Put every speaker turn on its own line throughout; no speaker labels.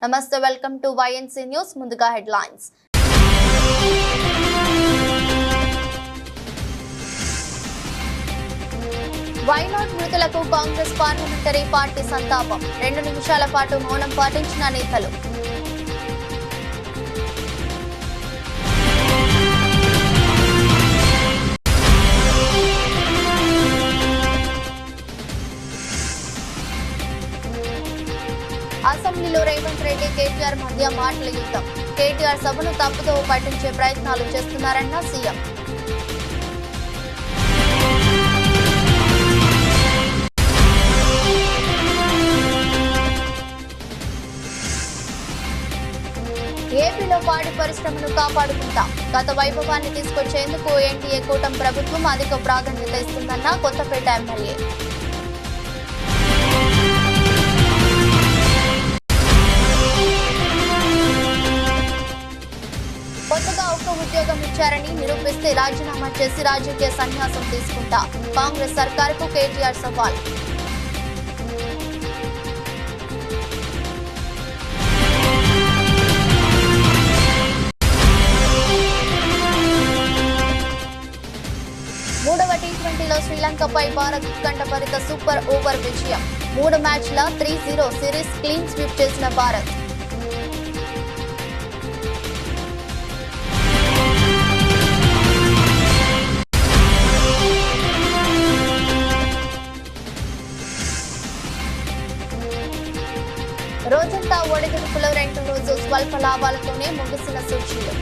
నమస్తే welcome to YNC news ముందుగా headlines Wayanad మృతులకు కాంగ్రెస్ పార్లమెంటరీ పార్టీ సంతాపం 2 నిమిషాల పాటు మౌనం పాటించిన నేతలు అసెంబ్లీలో రేవంత్ రెడ్డి కేటీఆర్ మధ్య మాటల యుద్ధం కేటీఆర్ సభను తప్పుదో పట్టించే ప్రయత్నాలు చేస్తున్నారన్న సీఎం ఏపీలో పాడి పరిశ్రమను కాపాడుకుంటాం గత వైభవాన్ని తీసుకొచ్చేందుకు ఎన్డీఏ కూటమి ప్రభుత్వం అధిక ప్రాధాన్యత ఇస్తుందన్న కొత్తపేట ఎమ్మెల్యే కొత్తగా ఒక్క ఉద్యోగం ఇచ్చారని నిరూపిస్తే రాజీనామా చేసి రాజకీయ సన్యాసం తీసుకుంటా కాంగ్రెస్ సర్కారుకు కేటీఆర్ సవాల్ మూడవ టీ20లో శ్రీలంకపై భారత్ ఉత్కంఠభరిత సూపర్ ఓవర్ విజయం 3 మ్యాచ్ల 3-0 సిరీస్ క్లీన్ స్వీప్ చేసిన భారత్ రోజంతా ఒడిదుడుకులో 2 రోజు స్వల్ప లాభాలతోనే ముగిసిన సూచీలు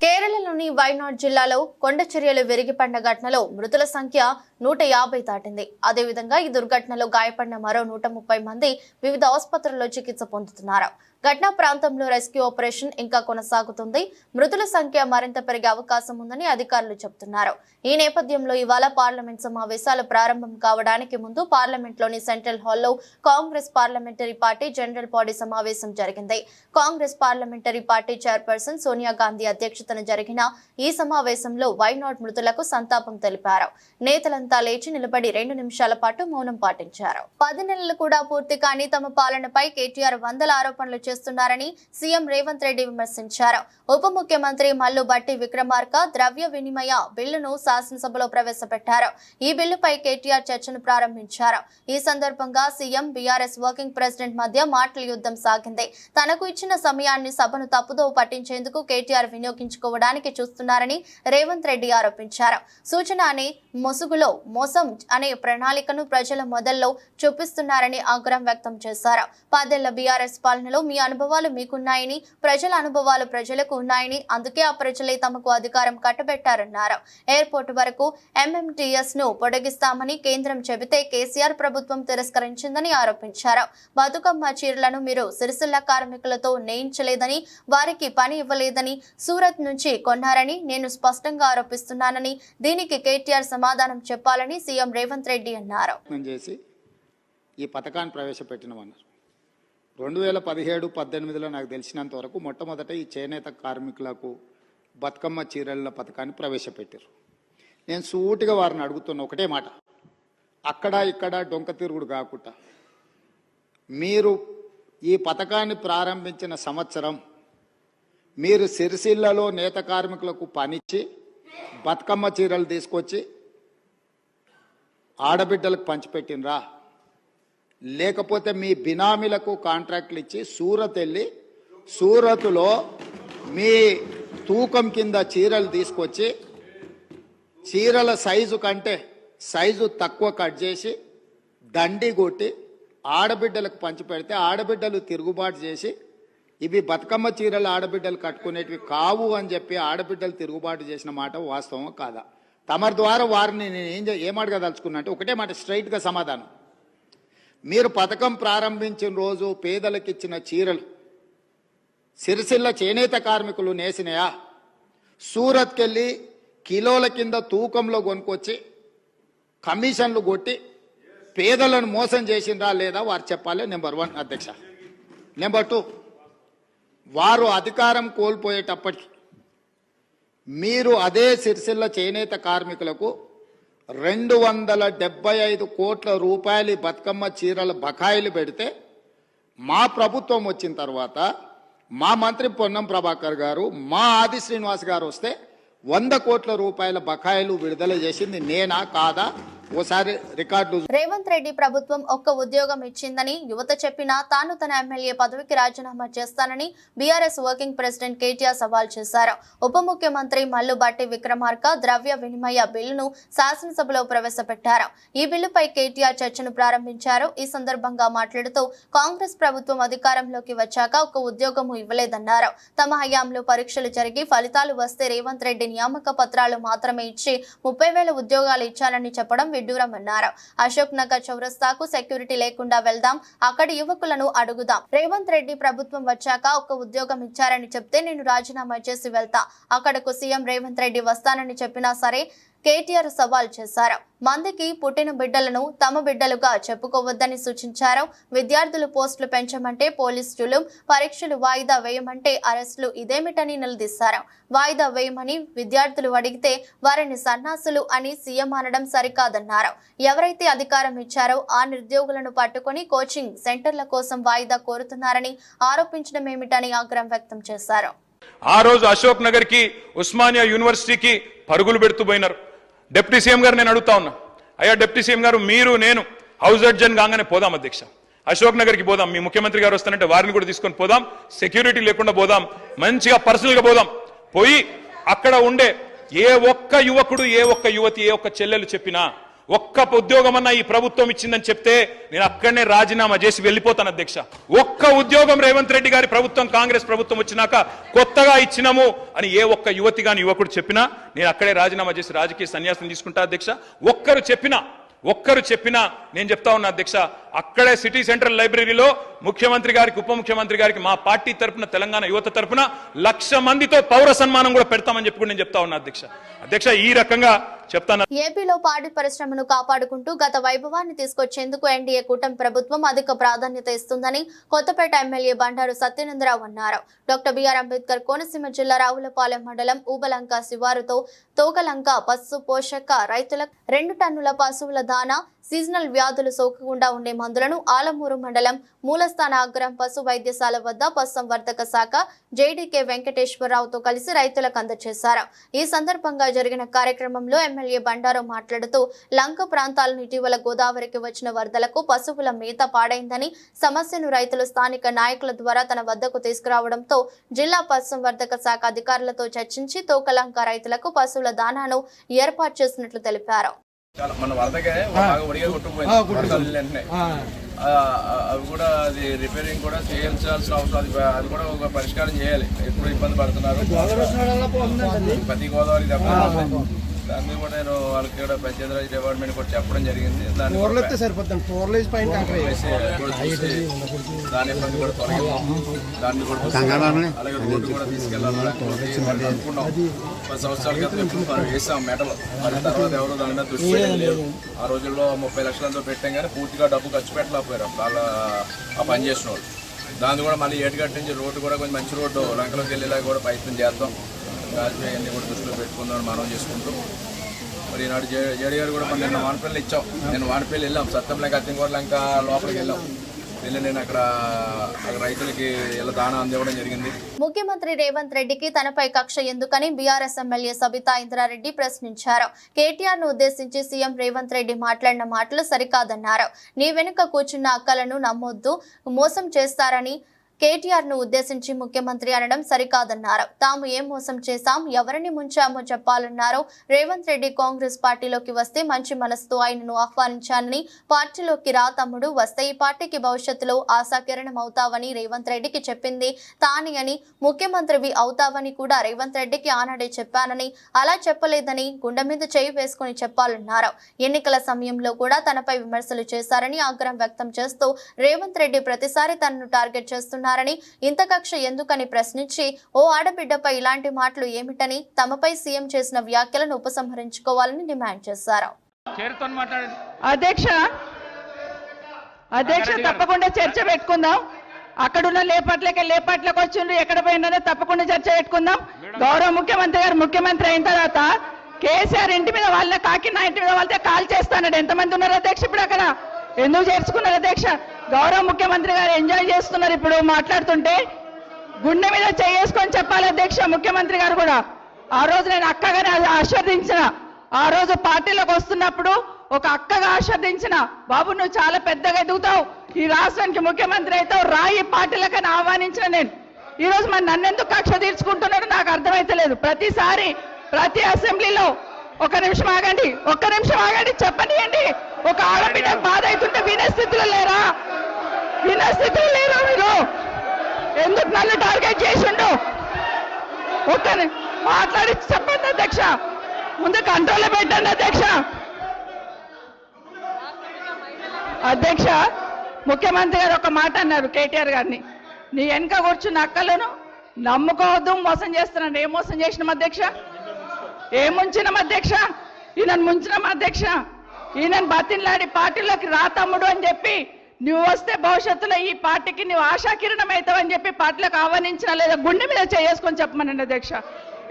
కేరళలోని వైనాడ్ జిల్లాలో కొండ చర్యలు విరిగిపడిన ఘటనలో మృతుల సంఖ్య 150 దాటింది. అదేవిధంగా ఈ దుర్ఘటనలో గాయపడిన మరో 130 మంది వివిధ ఆసుపత్రుల్లో చికిత్స పొందుతున్నారు. ఘటనా ప్రాంతంలో రెస్క్యూ ఆపరేషన్ ఇంకా కొనసాగుతుంది. మృతుల సంఖ్య మరింత పెరిగే అవకాశం ఉందని అధికారులు చెబుతున్నారు. ఈ నేపథ్యంలో ఇవాళ పార్లమెంట్ సమావేశాలు ప్రారంభం కావడానికి ముందు పార్లమెంట్లోని సెంట్రల్ హాల్లో Congress parliamentary party general body సమావేశం జరిగింది. Congress parliamentary party chairperson Sonia Gandhi అధ్యక్షతన జరిగిన ఈ సమావేశంలో వైనాడ్ మృతులకు సంతాపం తెలిపారు. నేతలంతా లేచి నిలబడి 2 నిమిషాల పాటు మౌనం పాటించారు. 10 నెలలు కూడా పూర్తి కాని తమ పాలనపై కేటీఆర్ వందల ఆరోపణలు చేస్తున్నారని సీఎం రేవంత్ రెడ్డి విమర్శించారు. ఉప ముఖ్యమంత్రి మల్లు భట్టి విక్రమార్క ద్రవ్య వినిమయ బిల్లును శాసనసభలో ప్రవేశపెట్టారు. ఈ బిల్లుపై కేటీఆర్ చర్చను ప్రారంభించారు. ఈ సందర్భంగా సీఎం బీఆర్ఎస్ వర్కింగ్ ప్రెసిడెంట్ మధ్య మాటల యుద్ధం సాగింది. తనకు ఇచ్చిన సమయాన్ని సభను తప్పుదో పట్టించేందుకు కేటీఆర్ వినియోగించుకోవడానికి చూస్తున్నారని రేవంత్ రెడ్డి ఆరోపించారు. సూచన అనే ముసుగులో మోసం అనే ప్రణాళికను ప్రజల మొదల్లో చూపిస్తున్నారని ఆగ్రహం వ్యక్తం చేశారు. 10 ఏళ్ల బీఆర్ఎస్ పాలనలో మీ అనుభవాలు మీకున్నాయని, ప్రజల అనుభవాలు ప్రజలకు ఉన్నాయని, అందుకే ఆ ప్రజలే తమకు అధికారం కట్టబెట్టారన్నారు. ఎయిర్పోర్టు వరకు ఎంఎంటీఎస్ ను పొడిగిస్తామని కేంద్రం చెబితే కేసీఆర్ ప్రభుత్వం తిరస్కరించిందని ఆరోపించారు. బతుకమ్మ చీరలను మీరు సిరిసిల్ల కార్మికులతో నేయించలేదని, వారికి పని ఇవ్వలేదని, సూరత్ నుంచి కొన్నారని నేను స్పష్టంగా ఆరోపిస్తున్నానని, దీనికి కేటీఆర్ సమాధానం చెప్పాలని సీఎం రేవంత్ రెడ్డి అన్నారు.
ఈ పథకాన్ని ప్రవేశపెట్టినమన్నారు. 2017-18లో నాకు తెలిసినంత వరకు మొట్టమొదట ఈ చేనేత కార్మికులకు బతుకమ్మ చీరల పథకాన్ని ప్రవేశపెట్టారు. నేను సూటిగా వారిని అడుగుతున్న ఒకటే మాట, అక్కడ ఇక్కడ డొంక తిరుగుడు కాకుండా మీరు ఈ పథకాన్ని ప్రారంభించిన సంవత్సరం మీరు సిరిసిల్లలో నేత కార్మికులకు పనిచ్చి బతుకమ్మ చీరలు తీసుకొచ్చి ఆడబిడ్డలకు పంచిపెట్టినరా, లేకపోతే మీ బినామీలకు కాంట్రాక్ట్లు ఇచ్చి సూరత్ వెళ్ళి సూరత్లో మీ తూకం కింద చీరలు తీసుకొచ్చి చీరల సైజు కంటే సైజు తక్కువ కట్ చేసి దండి కొట్టి ఆడబిడ్డలకు పంచిపెడితే ఆడబిడ్డలు తిరుగుబాటు చేసి ఇవి బతుకమ్మ చీరలు ఆడబిడ్డలు కట్టుకునేటివి కావు అని చెప్పి ఆడబిడ్డలు తిరుగుబాటు చేసిన మాట వాస్తవం కాదా? తమరి ద్వారా వారిని నేను ఏమడగదలుచుకున్నా అంటే ఒకటే మాట, స్ట్రైట్గా సమాధానం. మీరు పథకం ప్రారంభించిన రోజు పేదలకు ఇచ్చిన చీరలు సిరిసిల్ల చేనేత కార్మికులు నేసినాయా? సూరత్కి వెళ్ళి కిలోల కింద తూకంలో కొనుక్కొచ్చి కమిషన్లు కొట్టి పేదలను మోసం చేసిండ్రా లేదా వారు చెప్పాలి. నెంబర్ 1 అధ్యక్ష. నెంబర్ 2, వారు అధికారం కోల్పోయేటప్పటికి మీరు అదే సిరిసిల్ల చేనేత కార్మికులకు 275 కోట్ల రూపాయలు బతుకమ్మ చీరల బకాయిలు పెడితే మా ప్రభుత్వం వచ్చిన తర్వాత మా మంత్రి పొన్నం ప్రభాకర్ గారు, మా ఆది శ్రీనివాస్ గారు వస్తే 100 కోట్ల రూపాయల బకాయిలు విడుదల చేసింది నేనా కాదా? ఓసారి రికార్డు.
రేవంత్ రెడ్డి ప్రభుత్వం ఒక్క ఉద్యోగం ఇచ్చిందని యువత చెప్పినా తాను తన ఎమ్మెల్యే పదవికి రాజీనామా చేస్తానని బీఆర్ఎస్ వర్కింగ్ ప్రెసిడెంట్ కేటీఆర్ సవాల్ చేశారు. ఉప ముఖ్యమంత్రి మల్లు బట్టి విక్రమార్క ద్రవ్య వినిమయ బిల్లును శాసనసభలో ప్రవేశపెట్టారు. ఈ బిల్లుపై కేటీఆర్ చర్చను ప్రారంభించారు. ఈ సందర్భంగా మాట్లాడుతూ కాంగ్రెస్ ప్రభుత్వం అధికారంలోకి వచ్చాక ఒక్క ఉద్యోగము ఇవ్వలేదన్నారు. తమ హయాంలో పరీక్షలు జరిగి ఫలితాలు వస్తే రేవంత్ రెడ్డి నియామక పత్రాలు మాత్రమే ఇచ్చి 30,000 ఉద్యోగాలు ఇచ్చారని చెప్పడం విడ్డూరమన్నారు. అశోక్ నగర్ చౌరస్తాకు సెక్యూరిటీ లేకుండా వెళ్దాం, అక్కడి యువకులను అడుగుదాం. రేవంత్ రెడ్డి ప్రభుత్వం వచ్చాక ఒక్క ఉద్యోగం ఇచ్చారని చెప్తే నేను రాజీనామా చేసి వెళ్తా. అక్కడకు సీఎం రేవంత్ రెడ్డి వస్తానని చెప్పినా సరే కేటీఆర్ సవాల్ చేశారు. మందికి పుట్టిన బిడ్డలను తమ బిడ్డలుగా చెప్పుకోవద్దని సూచించారు. విద్యార్థులు పోస్టులు పెంచమంటే పోలీస్ జులుం, పరీక్షలు వాయిదా వేయమంటే అరెస్టులు, ఇదేమిటని నిలదీశారు. వాయిదా వేయమని విద్యార్థులు అడిగితే వారిని సన్నాసులు అని సీఎం అనడం సరికాదన్నారు. ఎవరైతే అధికారం ఇచ్చారో ఆ నిరుద్యోగులను పట్టుకుని కోచింగ్ సెంటర్ల కోసం వాయిదా కోరుతున్నారని ఆరోపించడం ఏమిటని ఆగ్రహం వ్యక్తం చేశారు.
ఆ రోజు అశోక్ నగర్ కి, ఉస్మానియా యూనివర్సిటీకి పరుగులు పెడుతూ పోయినారు. డిప్యూటీ సీఎం గారు నేను అడుగుతా ఉన్నా, అయ్యా డిప్యూటీ సీఎం గారు, మీరు నేను హౌస్ అడ్జన్ కాగానే పోదాం అధ్యక్ష, అశోక్ నగర్కి పోదాం, మీ ముఖ్యమంత్రి గారు వస్తానంటే వారిని కూడా తీసుకొని పోదాం, సెక్యూరిటీ లేకుండా పోదాం, మంచిగా పర్సనల్ గా పోదాం. పోయి అక్కడ ఉండే ఏ ఒక్క యువకుడు, ఏ ఒక్క యువతి, ఏ ఒక్క చెల్లెలు చెప్పినా ఒక్క ఉద్యోగం అన్నా ఈ ప్రభుత్వం ఇచ్చిందని చెప్తే నేను అక్కడనే రాజీనామా చేసి వెళ్ళిపోతాను అధ్యక్ష. ఒక్క ఉద్యోగం రేవంత్ రెడ్డి గారి ప్రభుత్వం, కాంగ్రెస్ ప్రభుత్వం వచ్చినాక కొత్తగా ఇచ్చినాము అని ఏ ఒక్క యువతి గాని యువకుడు చెప్పినా నేను అక్కడే రాజీనామా చేసి రాజకీయ సన్యాసం తీసుకుంటా అధ్యక్ష. ఒక్కరు చెప్పినా నేను చెప్తా ఉన్నా అధ్యక్ష, అక్కడే సిటీ సెంట్రల్ లైబ్రరీలో ముఖ్యమంత్రి గారికి, ఉప ముఖ్యమంత్రి గారికి మా పార్టీ తరపున, తెలంగాణ యువత తరపున 1,00,000 మందితో పౌర సన్మానం కూడా పెడతామని చెప్పి నేను చెప్తా ఉన్నా అధ్యక్ష. ఈ రకంగా చెప్తాను.
ఏపీలో పాడి పరిశ్రమను కాపాడుకుంటూ గత వైభవాన్ని తీసుకొచ్చేందుకు ఎన్డీఏ కూటమి ప్రభుత్వం అధిక ప్రాధాన్యత ఇస్తుందని కొత్తపేట ఎమ్మెల్యే బండారు సత్యనందరావు అన్నారు. డాక్టర్ బిఆర్ అంబేద్కర్ కోనసీమ జిల్లా రావులపాలెం మండలం ఊబలంక శివారుతో తోకలంక పశు పోషక రైతులకు 2 టన్నుల పశువుల దానా, సీజనల్ వ్యాధులు సోకకుండా ఉండే మందులను ఆలమూరు మండలం మూలస్థాన అగ్రం పశు వైద్యశాల వద్ద పశుసంవర్ధక శాఖ జేడీకే వెంకటేశ్వరరావుతో కలిసి రైతులకు అందజేశారు. ఈ సందర్భంగా జరిగిన కార్యక్రమంలో ఎమ్మెల్యే బండారు మాట్లాడుతూ లంక ప్రాంతాలను ఇటీవల గోదావరికి వచ్చిన వరదలకు పశువుల మేత పాడైందని, సమస్యను రైతులు స్థానిక నాయకుల ద్వారా తన వద్దకు తీసుకురావడంతో జిల్లా పశుసంవర్ధక శాఖ అధికారులతో చర్చించి తోకలంక రైతులకు పశువుల దానాను ఏర్పాటు చేసినట్లు తెలిపారు.
మన వరదకే బాగా ఒడిగా కొట్టుకుపోయింది. అవి కూడా అది రిపేరింగ్ కూడా చేయించాల్సిన అవసరం, అది కూడా ఒక పరిష్కారం చేయాలి. ఎప్పుడు ఇబ్బంది పడుతున్నారు ప్రతి గోదావరి దాన్ని కూడా నేను వాళ్ళకి కూడా పంచాయతీరాజ్ డిపార్ట్మెంట్ కూడా చెప్పడం జరిగింది. దాని ఇబ్బంది కూడా తొలగి దాన్ని కూడా అలాగే రోడ్డు కూడా తీసుకెళ్ళాలి అనుకున్నాం. 10 సంవత్సరాల క్రితం మనం వేసాం మెటలు, మరి తర్వాత ఎవరు దాని మీద దృష్టి లేదు. ఆ రోజుల్లో 30 లక్షలతో పెట్టాం కానీ పూర్తిగా డబ్బు ఖర్చు పెట్టలేకపోయారు వాళ్ళ ఆ పని చేసిన వాళ్ళు. దాన్ని కూడా మళ్ళీ ఏటుగట్టు నుంచి రోడ్డు కూడా కొంచెం మంచి రోడ్డు లంకలోకి వెళ్ళేలా కూడా ప్రయత్నం చేద్దాం. గాజువే అన్నీ కూడా దృష్టిలో పెట్టుకుందామని మనం చేసుకుంటూ మరి ఈనాడు జేడీ గారు కూడా నిన్న వానపల్లి ఇచ్చాం. నేను వానపల్లి వెళ్ళాం, సత్యంలేక అత్తింకోట్ల ఇంకా లోపలికి వెళ్ళాం. నేను అక్కడ రైతులకి ఇలా దానా అందివ్వడం జరిగింది.
ముఖ్యమంత్రి రేవంత్ రెడ్డికి తనపై కక్ష ఎందుకని బీఆర్ఎస్ ఎమ్మెల్యే సబితా ఇంద్రారెడ్డి ప్రశ్నించారు. కేటీఆర్ ను ఉద్దేశించి సీఎం రేవంత్ రెడ్డి మాట్లాడిన మాటలు సరికాదన్నారు. నీ వెనుక కూర్చున్న అక్కలను నమ్మొద్దు, మోసం చేస్తారని కేటీఆర్ ను ఉద్దేశించి ముఖ్యమంత్రి అనడం సరికాదన్నారు. తాము ఏం మోసం చేశాం, ఎవరిని ముంచామో చెప్పాలన్నారు. రేవంత్ రెడ్డి కాంగ్రెస్ పార్టీలోకి వస్తే మంచి మనసుతో ఆయనను ఆహ్వానించానని, పార్టీలోకి రా తమ్ముడు, వస్తే ఈ పార్టీకి భవిష్యత్తులో ఆశాకిరణం అవుతావని రేవంత్ రెడ్డికి చెప్పింది తాని అని, ముఖ్యమంత్రివి అవుతావని కూడా రేవంత్ రెడ్డికి ఆనాడే చెప్పానని, అలా చెప్పలేదని గుండె మీద చేయి వేసుకుని చెప్పాలన్నారు. ఎన్నికల సమయంలో కూడా తనపై విమర్శలు చేశారని ఆగ్రహం వ్యక్తం చేస్తూ రేవంత్ రెడ్డి ప్రతిసారి తనను టార్గెట్ చేస్తున్నారు. ఇంత కక్ష ఎందుకని ప్రశ్నించి ఓ ఆడబిడ్డపై ఇలాంటి మాటలు ఏమిటని, తమపై సీఎం చేసిన వ్యాఖ్యలను ఉపసంహరించుకోవాలని డిమాండ్ చేశారు.
అధ్యక్ష తప్పకుండా చర్చ పెట్టుకుందాం. అక్కడున్న లేపట్లకు వచ్చిండ్రు, ఎక్కడ పోయినారో తప్పకుండా చర్చ పెట్టుకుందాం. గౌరవ ముఖ్యమంత్రి గారు ముఖ్యమంత్రి అయిన తర్వాత కేసీఆర్ ఇంటి మీద వాళ్ళ కాకినా ఇంటి మీద వాళ్ళతో కాల్ చేస్తానడు. ఎంతమంది ఉన్నారు అధ్యక్ష ఇప్పుడు అక్కడ? ఎందుకు చేర్చుకున్నారు అధ్యక్ష? గౌరవ ముఖ్యమంత్రి గారు ఎంజాయ్ చేస్తున్నారు ఇప్పుడు మాట్లాడుతుంటే. గుండె మీద చేసుకొని చెప్పాలి అధ్యక్ష ముఖ్యమంత్రి గారు కూడా. ఆ రోజు నేను అక్కగానే ఆశీర్వదించిన, ఆ రోజు పార్టీలోకి వస్తున్నప్పుడు ఒక అక్కగా ఆశీర్వదించిన, బాబు నువ్వు చాలా పెద్దగా ఎదుగుతావు, ఈ రాష్ట్రానికి ముఖ్యమంత్రి అవుతావు, రాయి పార్టీలకని ఆహ్వానించిన నేను. ఈ రోజు మరి నన్నెందుకు కక్ష తీర్చుకుంటున్నాడు నాకు అర్థమైతలేదు. ప్రతిసారి ప్రతి అసెంబ్లీలో ఒక్క నిమిషం ఆగండి చెప్పనియండి. ఒక ఆడబిడ్డ బాధ అవుతుంటే వినే స్థితిలో లేరా? వినే స్థితిలో లేరా మీరు? ఎందుకు నన్ను టార్గెట్ చేసిండు? మాట్లాడి చెప్పండి అధ్యక్ష, ముందు కంట్రోల్లో పెట్టండి అధ్యక్ష. అధ్యక్ష ముఖ్యమంత్రి గారు ఒక మాట అన్నారు కేటీఆర్ గారిని, నీ వెనక కూర్చున్న అక్కలను నమ్ముకోవద్దు, మోసం చేస్తున్నాను. ఏం మోసం చేసినాం అధ్యక్ష? ఏం ముంచినాం అధ్యక్ష? ఈయనను ముంచినాం అధ్యక్ష. ఈయనను బతిన్లాడి పార్టీలోకి రా తమ్ముడు అని చెప్పి, నువ్వు వస్తే భవిష్యత్తులో ఈ పార్టీకి నువ్వు ఆశాకిరణం అవుతావని చెప్పి పార్టీలోకి ఆహ్వానించినా లేదా గుండె మీద చేసుకొని చెప్పమనండి అధ్యక్ష.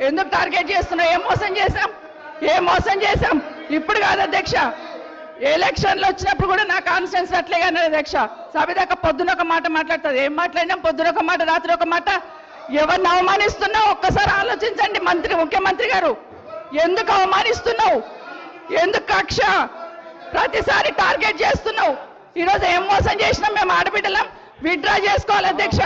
ఎందుకు టార్గెట్ చేస్తున్నావు? ఏం మోసం చేశాం? ఇప్పుడు కాదు అధ్యక్ష, ఎలక్షన్లు వచ్చినప్పుడు కూడా నా కాన్ఫిడెన్స్ అట్లే అన్నారు అధ్యక్ష. సభ దాకా పొద్దున ఒక మాట మాట్లాడుతుంది. ఏం మాట్లాడినాం? పొద్దున ఒక మాట, రాత్రి ఒక మాట. ఎవరిని అవమానిస్తున్నావు ఒక్కసారి ఆలోచించండి ముఖ్యమంత్రి గారు. ఎందుకు అవమానిస్తున్నావు? ఎందుకు కక్ష? ప్రతిసారి టార్గెట్ చేస్తున్నావు. ఈరోజు ఏం మోసం చేసినాం? మేము ఆడబిడ్డలం విత్డ్రా చేసుకోవాలి అధ్యక్ష.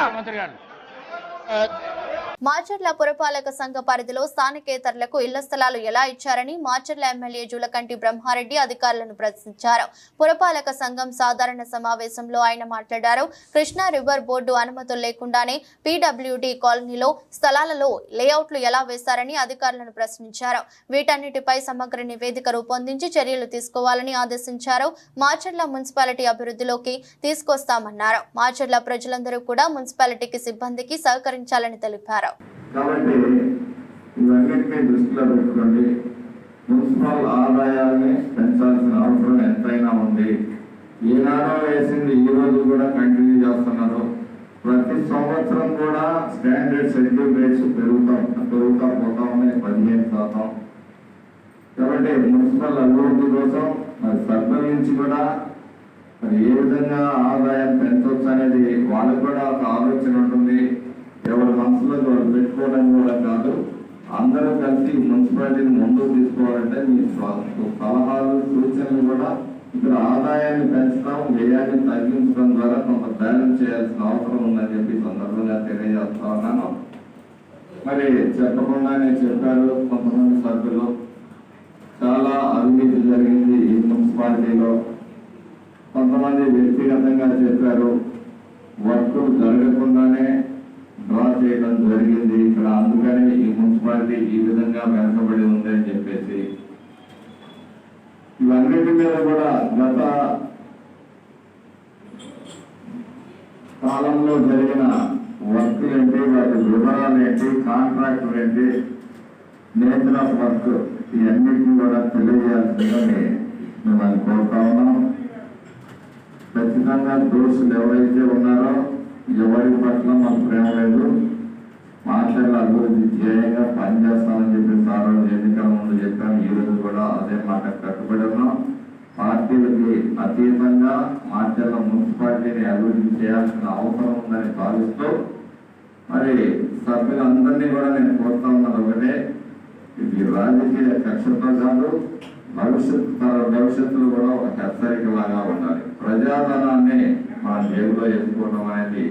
మాచర్ల పురపాలక సంఘ పరిధిలో స్థానికేతరులకు ఇళ్ల స్థలాలు ఎలా ఇచ్చారని మాచర్ల ఎమ్మెల్యే జూలకంటి బ్రహ్మారెడ్డి అధికారులను ప్రశ్నించారు. పురపాలక సంఘం సాధారణ సమావేశంలో ఆయన మాట్లాడారు. కృష్ణా రివర్ బోర్డు అనుమతులు లేకుండానే పీడబ్ల్యూడీ కాలనీలో స్థలాలలో లేఅవుట్లు ఎలా వేశారని అధికారులను ప్రశ్నించారు. వీటన్నిటిపై సమగ్ర నివేదిక రూపొందించి చర్యలు తీసుకోవాలని ఆదేశించారు. మాచర్ల మున్సిపాలిటీ అభివృద్ధిలోకి తీసుకొస్తామన్నారు. మాచర్ల ప్రజలందరూ కూడా మున్సిపాలిటీకి సిబ్బందికి సహకరించాలని తెలిపారు.
కాబట్టి ఇవన్నిటిని దృష్టిలో పెట్టుకోండి. మున్సిపల్ ఆదాయాన్ని పెంచాల్సిన అవసరం ఎంతైనా ఉంది. ఈనాడో వేసింది ఈ రోజు కూడా కంటిన్యూ చేస్తున్నారు. ప్రతి సంవత్సరం కూడా స్టాండర్డ్ షెడ్యూల్ రేట్స్ పెరుగుతా పోతా ఉన్నాయి 15%. కాబట్టి మున్సిపల్ అభివృద్ధి కోసం మరి సర్పంచ్ నుంచి కూడా మరి ఏ విధంగా ఆదాయం పెంచవచ్చు అనేది వాళ్ళకు కూడా ఒక ఆలోచన ఉంటుంది. ఎవరి మనసులో వాళ్ళు పెట్టుకోవడం కూడా కాదు, అందరూ కలిసి మున్సిపాలిటీని ముందుకు తీసుకోవాలంటే మీ సలహాలు సూచనలు కూడా ఇక్కడ ఆదాయాన్ని పెంచడం, వ్యయాన్ని తగ్గించడం ద్వారా కొంత బ్యాలెన్స్ చేయాల్సిన అవసరం ఉందని చెప్పి సందర్భంగా తెలియజేస్తా ఉన్నాను. మరి చెప్పకుండానే చెప్పారు కొంతమంది సభ్యులు, చాలా అవినీతి జరిగింది ఈ మున్సిపాలిటీలో. కొంతమంది వ్యక్తిగతంగా చెప్పారు వర్కులు జరగకుండానే డ్రా చేయడం జరిగింది ఇక్కడ, అందుకని ఈ మున్సిపాలిటీ ఈ విధంగా వెనకబడి ఉంది అని చెప్పేసి. ఇవన్నిటి మీద కూడా గత కాలంలో జరిగిన వర్కులు ఏంటి, వాటి వివరాలు ఏంటి, కాంట్రాక్టర్ ఏంటి, నేచర్ ఆఫ్ వర్క్, ఇవన్నిటిని కూడా తెలియజేయాల్సిందని మేము కోరుతా ఉన్నాం. ఖచ్చితంగా దోషులు ఎవరైతే ఉన్నారో ఎవరి పట్ల మాకు ప్రేమ లేదు, మాట్లాడే అభివృద్ధి ధ్యేయంగా పనిచేస్తామని చెప్పి ఆ రోజు ఎన్నికల ముందు చెప్పాము. ఈ రోజు కూడా అదే మాట కట్టుబడి ఉన్నాం. పార్టీలకి అతీతంగా మాచర్ల మున్సిపాలిటీని అభివృద్ధి చేయాల్సిన అవసరం ఉందని భావిస్తూ మరి సభ్యులందరినీ కూడా నేను కోరుతా ఉన్నది ఒకటే, ఇది రాజకీయ కక్షతో కాదు, భవిష్యత్తులో కూడా ఒక హెచ్చరిక లాగా ఉండాలి. ప్రజాధనాన్ని మన జేబులో వేసుకోవడం అనేది.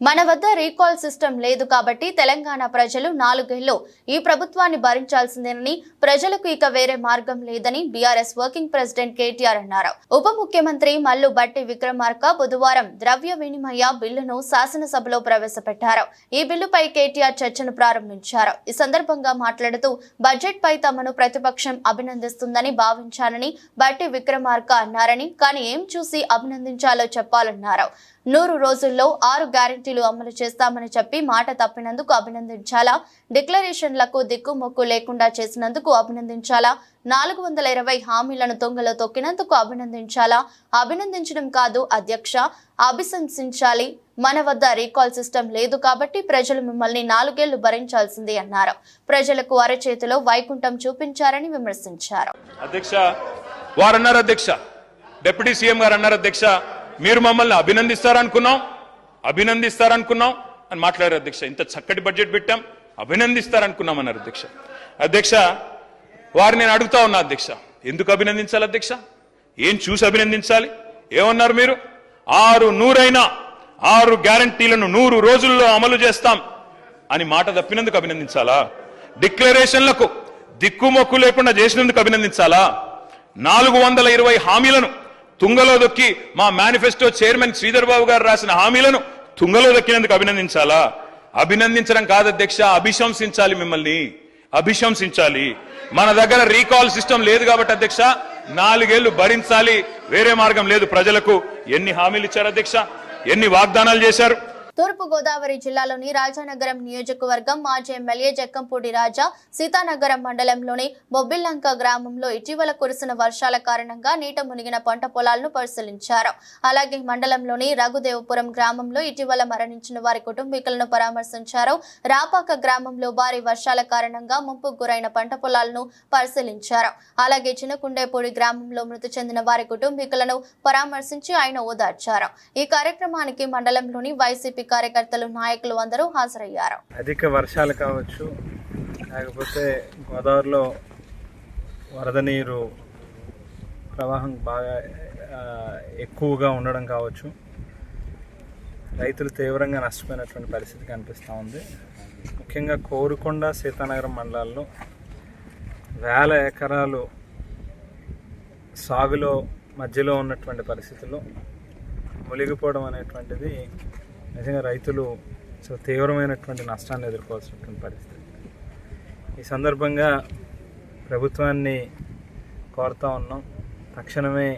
మన వద్ద రీకాల్ సిస్టమ్ లేదు కాబట్టి తెలంగాణ ప్రజలు 4 ఏళ్లు ఈ ప్రభుత్వాన్ని భరించాల్సిందేనని, ప్రజలకు ఇక వేరే మార్గం లేదని బీఆర్ఎస్ వర్కింగ్ ప్రెసిడెంట్ కేటీఆర్ అన్నారు. ఉప ముఖ్యమంత్రి మల్లు బట్టి విక్రమార్క బుధవారం ద్రవ్య వినిమయ బిల్లును శాసనసభలో ప్రవేశపెట్టారు. ఈ బిల్లుపై కేటీఆర్ చర్చను ప్రారంభించారు. ఈ సందర్భంగా మాట్లాడుతూ బడ్జెట్ పై తమను ప్రతిపక్షం అభినందిస్తుందని భావించానని బట్టి విక్రమార్క అన్నారని, కానీ ఏం చూసి అభినందించాలో చెప్పాలన్నారు. 100 రోజుల్లో 6 గ్యారెంటీలు అమలు చేస్తామని చెప్పి మాట తప్పినందుకు అభినందించాలా, డిక్లరేషన్లకు దిక్కుమొక్కు లేకుండా చేసినందుకు అభినందించాలా, 420 హామీలను తొంగలో తొక్కినందుకు అభినందించాలా? అభినందించడం కాదు అధ్యక్ష, అభిశంసించాలి. మన వద్ద రీకాల్ సిస్టమ్ లేదు కాబట్టి ప్రజలు మిమ్మల్ని 4 ఏళ్లు భరించాల్సిందే అన్నారు. ప్రజలకు అరచేతిలో వైకుంఠం చూపించారని విమర్శించారు.
అధ్యక్ష వారన్నారు, అధ్యక్ష డిప్యూటీ సీఎం గారు అన్నారు, అధ్యక్ష మీరు మమ్మల్ని అభినందిస్తారనుకున్నాం అని మాట్లాడారు. అధ్యక్ష ఇంత చక్కటి బడ్జెట్ పెట్టాం, అభినందిస్తారనుకున్నాం అన్నారు. అధ్యక్ష వారిని నేను అడుగుతా ఉన్నా, అధ్యక్ష ఎందుకు అభినందించాలి అధ్యక్ష? ఏం చూసి అభినందించాలి? ఏమన్నారు మీరు? 6 గ్యారంటీలను 100 రోజుల్లో అమలు చేస్తాం అని మాట తప్పినందుకు అభినందించాలా? డిక్లరేషన్లకు దిక్కుమొక్కు లేకుండా చేసినందుకు అభినందించాలా? 420 హామీలను తుంగలో దొక్కి మా మేనిఫెస్టో చైర్మన్ శ్రీధర్ బాబు గారు రాసిన హామీలను తుంగలో దొక్కినందుకు అభినందించాలా? అభినందించడం కాదు అధ్యక్ష, అభిశంసించాలి. మిమ్మల్ని అభిశంసించాలి. మన దగ్గర రీకాల్ సిస్టమ్ లేదు కాబట్టి అధ్యక్ష 4 ఏళ్లు భరించాలి, వేరే మార్గం లేదు. ప్రజలకు ఎన్ని హామీలు ఇచ్చారు అధ్యక్ష, ఎన్ని వాగ్దానాలు చేశారు?
తూర్పు గోదావరి జిల్లాలోని రాజానగరం నియోజకవర్గం మాజీ ఎమ్మెల్యే జక్కంపూడి రాజా సీతానగరం మండలంలోని బొబ్బిల్లంక గ్రామంలో ఇటీవల కురిసిన వర్షాల కారణంగా నీట మునిగిన పంట పొలాలను పరిశీలించారు. అలాగే మండలంలోని రఘుదేవపురం గ్రామంలో ఇటీవల మరణించిన వారి కుటుంబీకులను పరామర్శించారు. రాపాక గ్రామంలో భారీ వర్షాల కారణంగా ముంపుకు గురైన పంట పొలాలను పరిశీలించారు. అలాగే చిన్నకుండేపూడి గ్రామంలో మృతి చెందిన వారి కుటుంబీకులను పరామర్శించి ఆయన ఓదార్చారు. ఈ కార్యక్రమానికి మండలంలోని వైసీపీ కార్యకర్తలు, నాయకులు అందరూ హాజరయ్యారు.
అధిక వర్షాలు కావచ్చు, లేకపోతే గోదావరిలో వరద నీరు ప్రవాహం బాగా ఎక్కువగా ఉండడం కావచ్చు, రైతులు తీవ్రంగా నష్టపోయినటువంటి పరిస్థితి కనిపిస్తూ ఉంది. ముఖ్యంగా కోరుకొండ, సీతానగరం మండలాల్లో 1000 ఎకరాలు సాగులో మధ్యలో ఉన్నటువంటి పరిస్థితుల్లో మునిగిపోవడం అనేటువంటిది నిజంగా రైతులు తీవ్రమైనటువంటి నష్టాన్ని ఎదుర్కోవాల్సినటువంటి పరిస్థితి. ఈ సందర్భంగా ప్రభుత్వాన్ని కోరుతా ఉన్నాం, తక్షణమే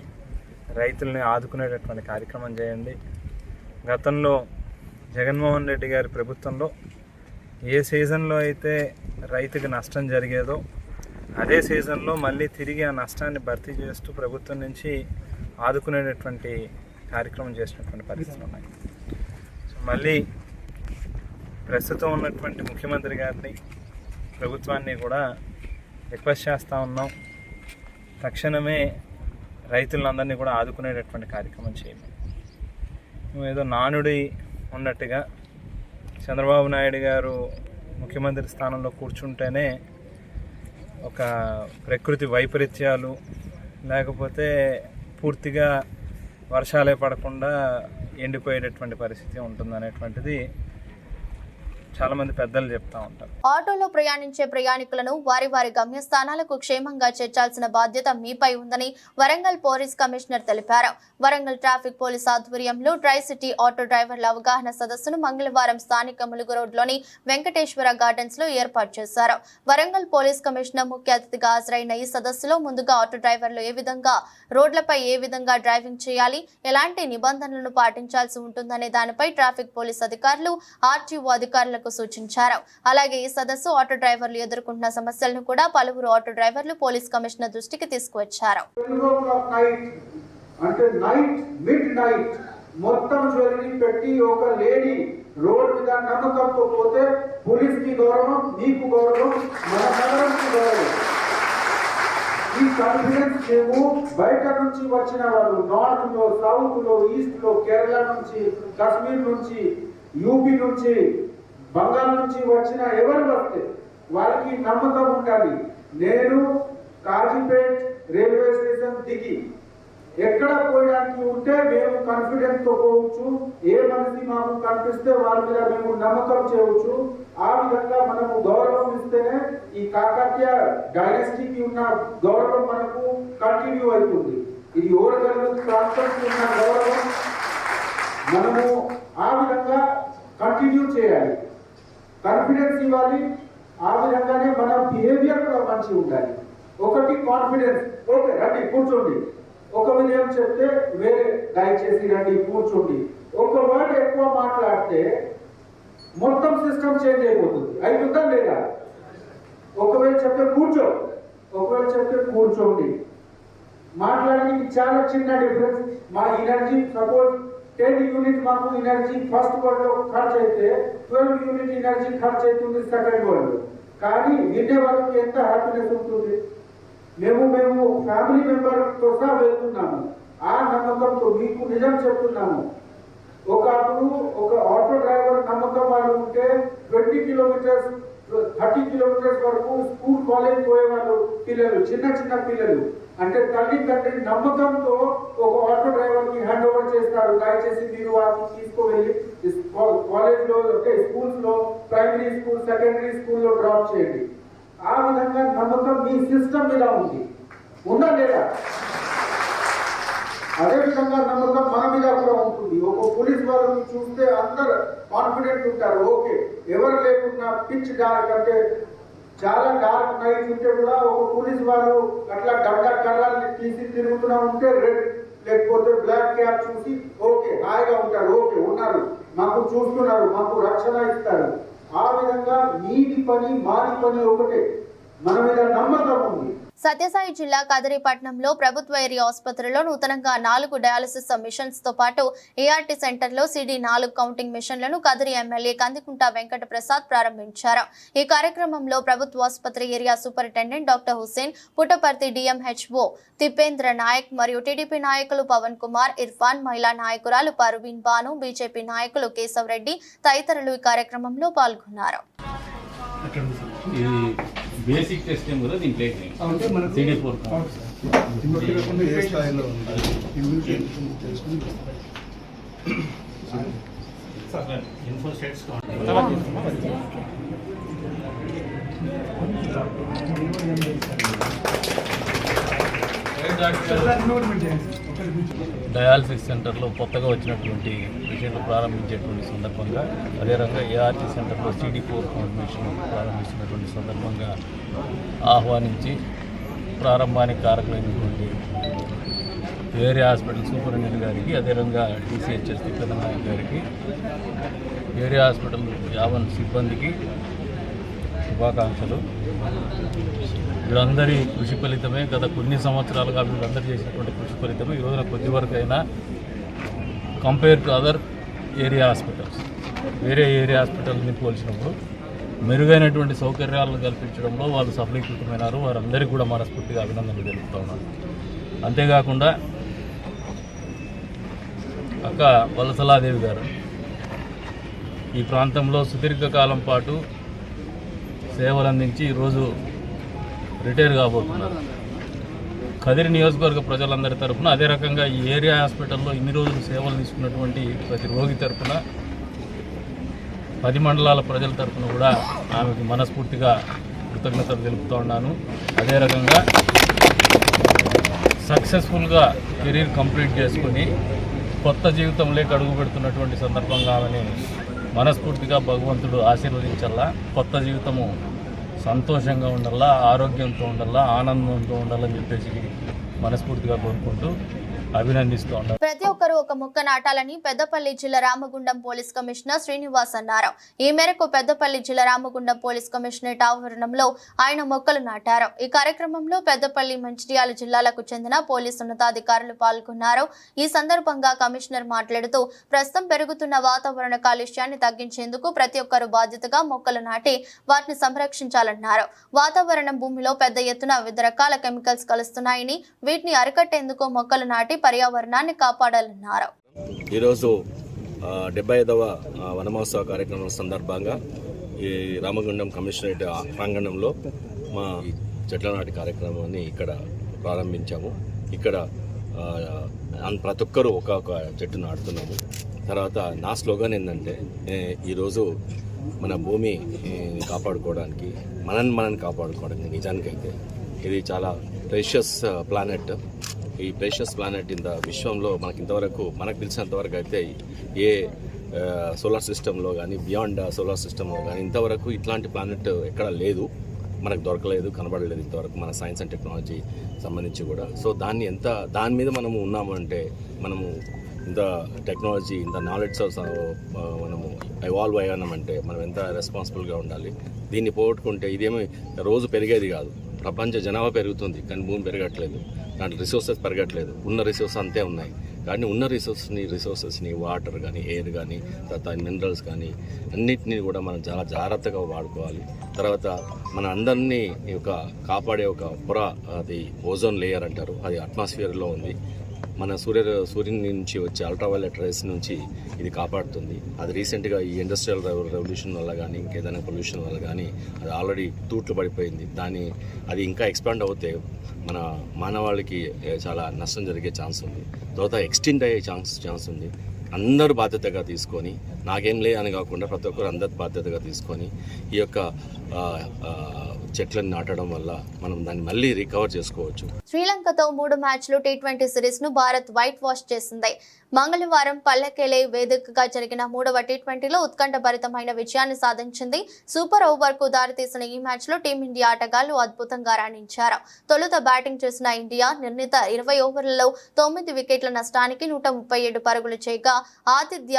రైతుల్ని ఆదుకునేటటువంటి కార్యక్రమం చేయండి. గతంలో జగన్మోహన్ రెడ్డి గారి ప్రభుత్వంలో ఏ సీజన్లో అయితే రైతుకి నష్టం జరిగేదో అదే సీజన్లో మళ్ళీ తిరిగి ఆ నష్టాన్ని భర్తీ చేస్తూ ప్రభుత్వం నుంచి ఆదుకునేటటువంటి కార్యక్రమం చేసినటువంటి పరిస్థితులు ఉన్నాయి. మళ్ళీ ప్రస్తుతం ఉన్నటువంటి ముఖ్యమంత్రి గారిని, ప్రభుత్వాన్ని కూడా రిక్వెస్ట్ చేస్తూ ఉన్నాం, తక్షణమే రైతులందరినీ కూడా ఆదుకునేటటువంటి కార్యక్రమం చేయండి. ఏదో నానుడి ఉన్నట్టుగా చంద్రబాబు నాయుడు గారు ముఖ్యమంత్రి స్థానంలో కూర్చుంటేనే ఒక ప్రకృతి వైపరీత్యాలు లేకపోతే పూర్తిగా వర్షాలే పడకుండా ఎండిపోయేటటువంటి పరిస్థితి ఉంటుందనేటువంటిది చాలామంది పెద్దలు చెప్తా ఉంటారు.
ఆటోలో ప్రయాణించే ప్రయాణికులను వారి వారి గమ్యస్థానాలకు క్షేమంగా చేర్చాల్సిన బాధ్యత మీపై ఉందని వరంగల్ పోలీస్ కమిషనర్ తెలిపారు. వరంగల్ ట్రాఫిక్ పోలీస్ ఆధ్వర్యంలో ట్రై సిటీ ఆటో డ్రైవర్ల అవగాహన సదస్సును మంగళవారం స్థానిక ములుగు రోడ్లోని వెంకటేశ్వర గార్డెన్స్ లో ఏర్పాటు చేశారు. వరంగల్ పోలీస్ కమిషనర్ ముఖ్య అతిథిగా హాజరైన ఈ సదస్సులో ముందుగా ఆటో డ్రైవర్లు ఏ విధంగా రోడ్లపై ఏ విధంగా డ్రైవింగ్ చేయాలి, ఎలాంటి నిబంధనలను పాటించాల్సి ఉంటుందనే దానిపై ట్రాఫిక్ పోలీస్ అధికారులు, ఆర్టీఓ అధికారులకు సూచించారు. అలాగే ఈ సదస్సు ఆటో డ్రైవర్లు ఎదుర్కొంటున్న సమస్యలను కూడా పలువురు ఆటో డ్రైవర్లు పోలీస్ కమిషనర్ దృష్టికి తీసుకువచ్చారు.
అంటే నైట్ మిడ్ నైట్ మొత్తం జ్యువెలరీ పెట్టి ఒక లేడీ రోడ్ మీద నమ్మకంతో పోతే పోలీస్ కి గౌరవం, నీకు గౌరవం, మన నగరంకి గౌరవం. ఈ కాన్ఫిడెన్స్ మేము బయట నుంచి వచ్చిన వాళ్ళు, నార్త్ లో, సౌత్ లో, ఈస్ట్ లో, కేరళ నుంచి, కాశ్మీర్ నుంచి, యూపీ నుంచి, బంగాల్ నుంచి వచ్చిన ఎవరు వస్తే వాళ్ళకి నమ్మకం ఉండాలి. నేను కాజీపేట్ రైల్వే స్టేషన్ దిగి ఎక్కడ పోయడానికి ఉంటే మేము కాన్ఫిడెన్స్ తో పోవచ్చు. ఏ మనిషి మాకు కనిపిస్తే వాళ్ళ మీద మేము నమ్మకం చేయవచ్చు. ఆ విధంగా మనము గౌరవం ఇస్తేనే ఈ కాకతీయ డైనాసిటీకి ఉన్న గౌరవం మనకు కంటిన్యూ అవుతుంది. ఇది ఓడగల్లు ప్రాంతానికి ఉన్న గౌరవం మనము ఆ విధంగా కంటిన్యూ చేయాలి. కాన్ఫిడెన్స్ ఇవ్వాలి. ఆ విధంగానే మన బిహేవియర్ కూడా మంచిగా ఉండాలి. ఒకటి కాన్ఫిడెన్స్, ఓకే రండి కూర్చోండి, ఒక విషయం చెప్తే వేరే దయచేసి రండి కూర్చోండి. ఒక వర్డ్ ఎక్కువ మాట్లాడితే మొత్తం సిస్టమ్ చేంజ్ అయిపోతుంది. అయిపోతుందా లేదా? ఒకవేళ చెప్తే కూర్చో, ఒకవేళ చెప్తే కూర్చోండి. మాట్లాడడానికి చాలా చిన్న డిఫరెన్స్. మా ఎనర్జీ సపోజ్ 10 యూనిట్ మాకు ఎనర్జీ ఫస్ట్ వరల్డ్ లో ఖర్చు అయితే 12 యూనిట్ ఎనర్జీ ఖర్చు అవుతుంది సెకండ్ వరల్డ్. కానీ వినే వాళ్ళకి ఎంత హ్యాపీనెస్ ఉంటుంది. మేము ఫ్యామిలీ మెంబర్ తో సహా వెళ్తున్నాము. ఆ నమ్మకంతో మీకు నిజం చెప్తున్నాము. ఒకప్పుడు ఒక ఆటో డ్రైవర్ నమ్మకం వాడు ఉంటే 20 కిలోమీటర్స్ 30 కిలోమీటర్స్ వరకు స్కూల్ కాలేజ్ పోయేవాళ్ళు పిల్లలు, చిన్న పిల్లలు. అంటే తల్లి తండ్రి నమ్మకంతో ఒక ఆటో డ్రైవర్ కి హ్యాండ్ ఓవర్ చేస్తారు. దయచేసి మీరు వాటిని తీసుకువెళ్ళి కాలేజ్ లో అంటే స్కూల్స్ లో, ప్రైమరీ స్కూల్, సెకండరీ స్కూల్లో డ్రాప్ చేయండి. ఆ విధంగా నమ్మకం మీ సిస్టమ్ మీద ఉంది, ఉందా లేదా? అదే విధంగా నమ్మకం మన మీద కూడా ఉంటుంది. ఒక పోలీస్ వాళ్ళని చూస్తే అందరు కాన్ఫిడెంట్ ఉంటారు. ఓకే, ఎవరు లేకున్నా పిచ్ డార్క్ అంటే చాలా డార్క్ నైట్ ఉంటే కూడా ఒక పోలీస్ వాళ్ళు అట్లా గడ్డ కర్రల్ని తీసి తిరుగుతూనే ఉంటే రెడ్ లేకపోతే బ్లాక్ క్యాప్ చూసి ఓకే హాయిగా ఉంటారు. ఓకే ఉన్నారు, మాకు చూస్తున్నారు, మాకు రక్షణ ఇస్తారు. ఆ విధంగా మీది పని మాది పని ఒకటే, మన మీద నమ్మకం ఉంది.
సత్యసాయి జిల్లా కదిరిపట్నంలో ప్రభుత్వ ఏరియా ఆసుపత్రిలో నూతనంగా 4 డయాలసిస్ మిషన్స్ తో పాటు ఏఆర్టీ సెంటర్లో CD4 కౌంటింగ్ మిషన్లను కదిరి ఎమ్మెల్యే కందికుంట వెంకట ప్రసాద్ ప్రారంభించారు. ఈ కార్యక్రమంలో ప్రభుత్వ ఆసుపత్రి area superintendent doctor Hussain, Puttaparthi DMHO Thippendra Nayak మరియు టీడీపీ నాయకులు పవన్ కుమార్, ఇర్ఫాన్, మహిళా నాయకురాలు పర్వీన్ బాను, బీజేపీ నాయకులు కేశవ్ రెడ్డి తదితరులు ఈ కార్యక్రమంలో పాల్గొన్నారు.
బేసిక్ టెస్టింగ్ కూడా దీంట్లో CD4 డయాలసిస్ సెంటర్లో కొత్తగా వచ్చినటువంటి మిషన్లు ప్రారంభించేటువంటి సందర్భంగా, అదే రకంగా ఏఆర్టీ సెంటర్లో CD4 కౌంట్ మిషన్ ప్రారంభిస్తున్నటువంటి సందర్భంగా ఆహ్వానించి ప్రారంభానికి కారకులైనటువంటి ఏరియా హాస్పిటల్ సూపరింటెండెంట్ గారికి, అదేవిధంగా DCHS తిప్పేంద్ర నాయక్ గారికి, ఏరియా హాస్పిటల్ యావన్ సిబ్బందికి శుభాకాంక్షలు. వీళ్ళందరి కృషి ఫలితమే, గత కొన్ని సంవత్సరాలుగా వీళ్ళందరూ చేసినటువంటి కృషి ఫలితమే ఈ రోజున కొద్ది వరకు అయినా compare to other area hospitals, వేరే ఏరియా హాస్పిటల్ని పోల్చినప్పుడు మెరుగైనటువంటి సౌకర్యాలను కల్పించడంలో వాళ్ళు సఫలీకృతమైనారు. వారందరికీ కూడా మనస్ఫూర్తిగా అభినందనలు తెలుపుతా ఉన్నారు. అంతేకాకుండా అక్క వలసలాదేవి గారు ఈ ప్రాంతంలో సుదీర్ఘకాలం పాటు సేవలు అందించి ఈరోజు రిటైర్ కాబోతున్నారు. కదిరి నియోజకవర్గ ప్రజలందరి తరఫున, అదే రకంగా ఈ ఏరియా హాస్పిటల్లో ఇన్ని రోజులు సేవలు తీసుకున్నటువంటి ప్రతి రోగి తరఫున, 10 మండలాల ప్రజల తరఫున కూడా ఆమెకు మనస్ఫూర్తిగా కృతజ్ఞతలు తెలుపుతూ ఉన్నాను. అదే రకంగా సక్సెస్ఫుల్గా కెరీర్ కంప్లీట్ చేసుకుని కొత్త జీవితంలోకి అడుగు పెడుతున్నటువంటి సందర్భంగా ఆమెని మనస్ఫూర్తిగా భగవంతుడు ఆశీర్వదించాలా. కొత్త జీవితము సంతోషంగా ఉండాలా, ఆరోగ్యంతో ఉండాలా, ఆనందంతో ఉండాలని చెప్పేసి మనస్ఫూర్తిగా కోరుకుంటూ అభినందిస్తూ ఉన్నారు.
ప్రతి ఒక్కరూ ఒక మొక్క నాటాలని పెద్దపల్లి జిల్లా రామగుండం పోలీస్ కమిషనర్ శ్రీనివాస్ అన్నారు. ఈ మేరకు పెద్దపల్లి జిల్లా రామగుండం పోలీస్ కమిషనరేట్ ఆవరణంలో ఆయన మొక్కలు నాటారు. ఈ కార్యక్రమంలో పెద్దపల్లి, మంచిర్యాల జిల్లాలకు చెందిన పోలీసు ఉన్నతాధికారులు పాల్గొన్నారు. ఈ సందర్భంగా కమిషనర్ మాట్లాడుతూ, ప్రస్తుతం పెరుగుతున్న వాతావరణ కాలుష్యాన్ని తగ్గించేందుకు ప్రతి ఒక్కరూ బాధ్యతగా మొక్కలు నాటి వాటిని సంరక్షించాలన్నారు. వాతావరణం భూమిలో పెద్ద ఎత్తున వివిధ రకాల కెమికల్స్ కలుస్తున్నాయని, వీటిని అరికట్టేందుకు మొక్కలు నాటి పర్యావరణాన్ని కాపాడాలన్నారు.
ఈరోజు 75వ వనమహోత్సవ కార్యక్రమం సందర్భంగా ఈ రామగుండం కమిషనరేట్ ప్రాంగణంలో మా చెట్ల నాటి కార్యక్రమాన్ని ఇక్కడ ప్రారంభించాము. ఇక్కడ ప్రతి ఒక్కరూ ఒక్కొక్క చెట్టు నాటుతున్నాము. తర్వాత నా స్లోగన్ ఏంటంటే, ఈరోజు మన భూమి కాపాడుకోవడానికి, మనల్ని కాపాడుకోవడానికి, నిజానికైతే ఇది చాలా ప్రెషియస్ ప్లానెట్. ఈ ప్రెషియస్ ప్లానెట్ ఇంత విశ్వంలో మనకు తెలిసినంతవరకు అయితే ఏ సోలార్ సిస్టంలో కానీ, బియాండ్ సోలార్ సిస్టంలో కానీ ఇంతవరకు ఇట్లాంటి ప్లానెట్ ఎక్కడ లేదు, మనకు దొరకలేదు, కనబడలేదు ఇంతవరకు మన సైన్స్ అండ్ టెక్నాలజీ సంబంధించి కూడా. సో దాని మీద మనము ఉన్నామంటే, మనము ఇంత టెక్నాలజీ, ఇంత నాలెడ్జ్ మనము ఎవాల్వ్ అయ్యామంటే మనం ఎంత రెస్పాన్సిబుల్గా ఉండాలి. దీన్ని పోగొట్టుకుంటే ఇదేమీ రోజు పెరిగేది కాదు. ప్రపంచ జనాభా పెరుగుతుంది కానీ భూమి పెరగట్లేదు, దాంట్లో రిసోర్సెస్ పెరగట్లేదు, ఉన్న రిసోర్సెస్ అంతే ఉన్నాయి. కానీ ఉన్న రిసోర్సెస్ని వాటర్ కానీ ఎయిర్ కానీ తర్వాత మినరల్స్ కానీ అన్నిటినీ కూడా మనం చాలా జాగ్రత్తగా వాడుకోవాలి. తర్వాత మన అందరినీ కాపాడే ఒక పొర, అది ఓజోన్ లేయర్ అంటారు, అది అట్మాస్ఫియర్లో ఉంది. మన సూర్యుని నుంచి వచ్చే అల్ట్రావైలెట్ రేస్ నుంచి ఇది కాపాడుతుంది. అది రీసెంట్గా ఈ ఇండస్ట్రియల్ రెవల్యూషన్ వల్ల కానీ ఇంకేదైనా పొల్యూషన్ వల్ల కానీ అది ఆల్రెడీ తూట్లు పడిపోయింది. అది ఇంకా ఎక్స్పాండ్ అవుతే మన మానవాళికి చాలా నష్టం జరిగే ఛాన్స్ ఉంది. తర్వాత ఎక్స్టెండ్ అయ్యే ఛాన్స్ ఉంది. అందరూ బాధ్యతగా తీసుకొని, నాకేం లే అని కాకుండా ప్రతి ఒక్కరు అందరు బాధ్యతగా తీసుకొని ఈ యొక్క చెట్లను నాటడం వల్ల మనం దాన్ని మళ్ళీ రికవర్ చేసుకోవచ్చు.
శ్రీలంకతో 3 మ్యాచ్లు T20 సిరీస్ ను భారత్ వైట్ వాష్ చేసింది. మంగళవారం పల్లెకెలే వేదికగా జరిగిన 3వ T20లో ఉత్కంఠభరితమైన విజయాన్ని సాధించింది. సూపర్ ఓవర్ కు దారితీసిన ఈ మ్యాచ్ లో టీమిండియా ఆటగాళ్లు అద్భుతంగా రాణించారు. తొలుత బ్యాటింగ్ చేసిన ఇండియా నిర్ణీత 20 ఓవర్లలో 9 వికెట్ల నష్టానికి 137 పరుగులు చేయగా ఆతిథ్య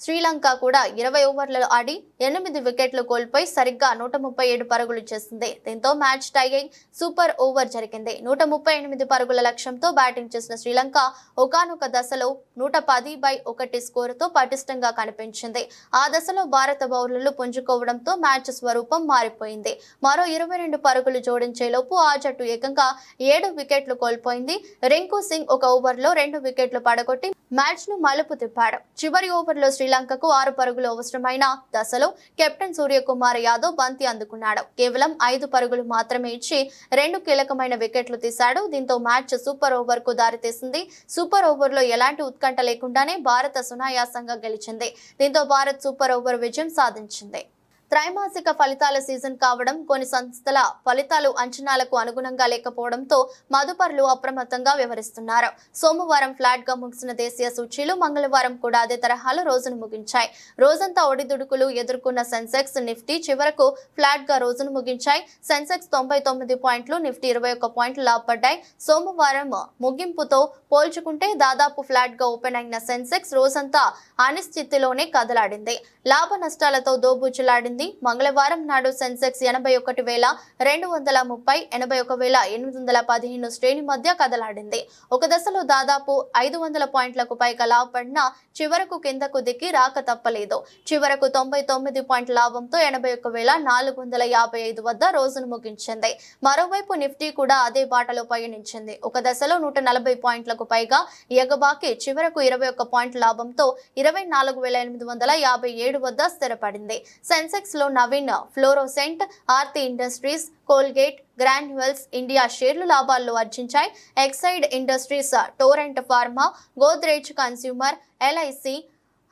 శ్రీలంక కూడా 20 ఓవర్లలో ఆడి 8 వికెట్లు కోల్పోయి సరిగ్గా 137 పరుగులు చేసింది. దీంతో మ్యాచ్ టై అయి సూపర్ ఓవర్ జరిగింది. 138 పరుగుల లక్ష్యంతో బ్యాటింగ్ చేసిన శ్రీలంక ఒకానొక దశలో 110/1 స్కోరుతో పటిష్టంగా కనిపించింది. ఆ దశలో భారత బౌలర్లు పుంజుకోవడంతో మ్యాచ్ స్వరూపం మారిపోయింది. మరో 22 పరుగులు జోడించేలోపు ఆ జట్టు ఏకంగా 7 వికెట్లు కోల్పోయింది. రింకు సింగ్ ఒక ఓవర్లో 2 వికెట్లు పడగొట్టి మ్యాచ్ ను మలుపు తిప్పాడు. చివరి ఓవర్లో శ్రీలంకకు 6 పరుగులు అవసరమైన దశలో కెప్టెన్ సూర్యకుమార్ యాదవ్ బంతి అందుకున్నాడు. కేవలం 5 పరుగులు మాత్రమే ఇచ్చి 2 కీలకమైన వికెట్లు తీశాడు. దీంతో మ్యాచ్ సూపర్ ఓవర్ కు దారితీసింది. సూపర్ ఓవర్ లో ఎలాంటి ఉత్కంఠ లేకుండానే భారత సునాయాసంగా గెలిచింది. దీంతో భారత్ సూపర్ ఓవర్ విజయం సాధించింది. త్రైమాసిక ఫలితాల సీజన్ కావడం, కొన్ని సంస్థల ఫలితాలు అంచనాలకు అనుగుణంగా లేకపోవడంతో మదుపరులు అప్రమత్తంగా వ్యవహరిస్తున్నారు. సోమవారం ఫ్లాట్ గా ముగిసిన దేశీయ సూచీలు మంగళవారం కూడా అదే తరహాలో రోజును ముగించాయి. రోజంతా ఒడిదుడుకులు ఎదుర్కొన్న సెన్సెక్స్, నిఫ్టీ చివరకు ఫ్లాట్ గా రోజును ముగించాయి. సెన్సెక్స్ 99 పాయింట్లు, నిఫ్టీ 21 పాయింట్లు లాభపడ్డాయి. సోమవారం ముగింపుతో పోల్చుకుంటే దాదాపు ఫ్లాట్ గా ఓపెన్ అయిన సెన్సెక్స్ రోజంతా అనిశ్చితిలోనే కదలాడింది. లాభ నష్టాలతో దోబూచులాడింది. మంగళవారం నాడు సెన్సెక్స్ 81,230, 81,815 శ్రేణి మధ్య కదలాడింది. ఒక దశలో దాదాపు 500 పాయింట్లకు పైగా లాభపడినా చివరకు కిందకు దిక్కి రాక తప్పలేదు. చివరకు 99 పాయింట్ల లాభంతో 81,455 వద్ద రోజును ముగించింది. మరోవైపు నిఫ్టీ కూడా అదే బాటలో పయనించింది. ఒక దశలో 140 పాయింట్లకు పైగా ఎగబాకి చివరకు 21 పాయింట్ల లాభంతో 24,857 వద్ద స్థిరపడింది. సెన్సెక్స్ లో Navin fluorescent, Aarti industries, Colgate, Granules India షేర్లు లాభాల్లో ఆర్జించాయి. Exide industries, Torrent pharma, Godrej consumer, LIC,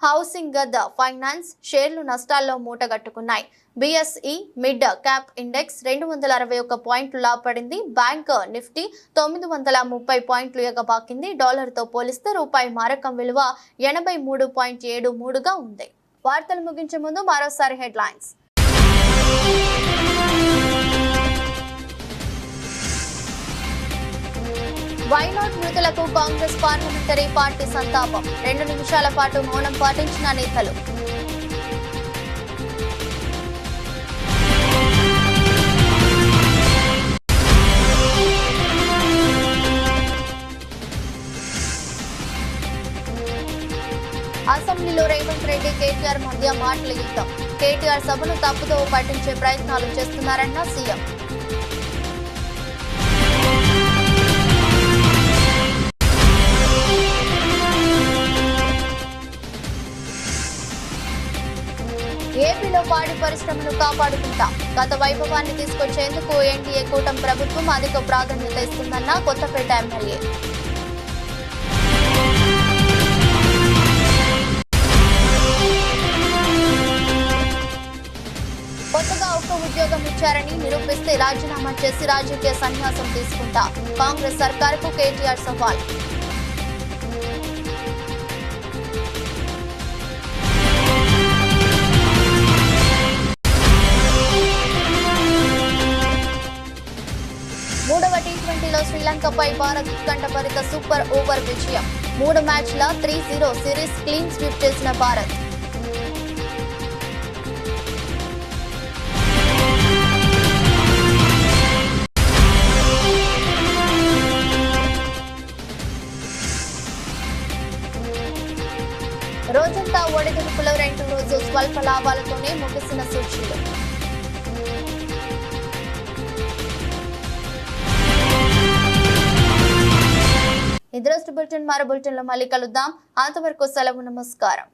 housing finance షేర్లు నష్టాల్లో మూటగట్టుకున్నాయి. BSE మిడ్ క్యాప్ ఇండెక్స్ 261 పాయింట్లు లాభపడింది. బ్యాంక్ నిఫ్టీ 930 పాయింట్లు ఎగబాకింది. డాలర్తో పోలిస్తే రూపాయి మారకం విలువ 83.73గా ఉంది. వార్తలు ముగించే ముందు మరోసారి హెడ్లైన్స్. వైనాట్ మృతులకు కాంగ్రెస్ పార్లమెంటరీ పార్టీ సంతాపం. 2 నిమిషాల పాటు మౌనం పాటించిన నేతలు. అసెంబ్లీలో రేవంత్ రెడ్డి, కేటీఆర్ మధ్య మాటల యుద్ధం. కేటీఆర్ సభను తప్పుదో పట్టించే ప్రయత్నాలు చేస్తున్నారన్న సీఎం. ఏపీలో పాడి పరిశ్రమను కాపాడుకుంటాం. గత వైభవాన్ని తీసుకొచ్చేందుకు ఎన్డీఏ కూటమి ప్రభుత్వం అధిక ప్రాధాన్యత ఇస్తుందన్న కొత్తపేట ఎమ్మెల్యే. కొత్తగా ఒక్క ఉద్యోగం ఇచ్చారని నిరూపిస్తే రాజీనామా చేసి రాజకీయ సన్యాసం తీసుకుంటా. కాంగ్రెస్ సర్కారుకు కేటీఆర్ సవాల్. మూడవ T20లో శ్రీలంకపై భారత్ ఉత్కంఠభరిత సూపర్ ఓవర్ విజయం. 3 మ్యాచ్ల 3-0 సిరీస్ క్లీన్ స్వీప్ చేసిన భారత్. రోజంతా ఒడిదుడుకులో రెండో రోజు స్వల్ప లాభాలతోనే ముగిసిన సూచీలు. ఈ రోజు బులెటిన్ మరో బులెటిన్లో మళ్ళీ కలుద్దాం. అంతవరకు సెలవు, నమస్కారం.